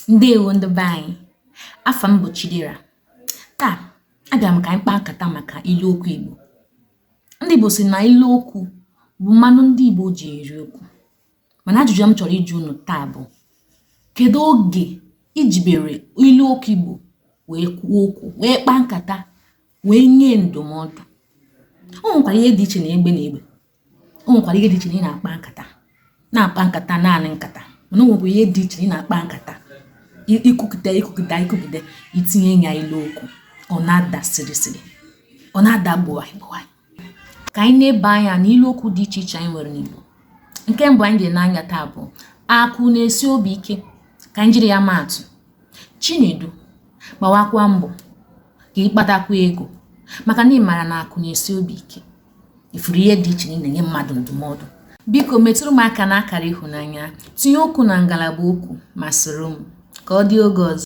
Ndewo ndị be anyị, afa m bụ Chidera. Taa abịara m ka anyị kpaa nkata maka ilu okwu Igbo. Ndị Igbo sị na ilu okwu bụ mmanụ ndị Igbo ji eri okwu. Mana ajụjụ m chọrọ ịjụ unu taa bụ, kedu oge ijibere ilu okwu Igbo wee kwuo okwu, wee kpaa nkata, wee nye ndụmọdụ? O nwekwara ihe dị iche na egbe na egbe. O nwekwara ihe dị iche na ị na-akpa nkata naanị nkata. Mana o nwekwara ihe dị iche na ị na-akpa nkata ikwukide itinye ya ilu okwu. Ọ na-ada sịrịsịrị, ọ na-ada gbụwa. Ka anyị na-ebe anya na ilu okwu dị iche iche anyị nwere n'Igbo. Nke mbụ anyị dị n'anya taa bụ akụ na-esi obi ike. Ka anyị jiri ya maa atụ: Chinedu, gbawakwa mbọ ka ịkpatakwa ego, maka na ị maara na akụ na-esi obi ike. Ifuru ihe dị iche na ị na-enye mmadụ ndụmọdụ. Biko metụrụ m aka n'akara ịhụnanya, tinye okwu na ngalaba okwu masịrị m. Ka ọ dị oge ọzọ.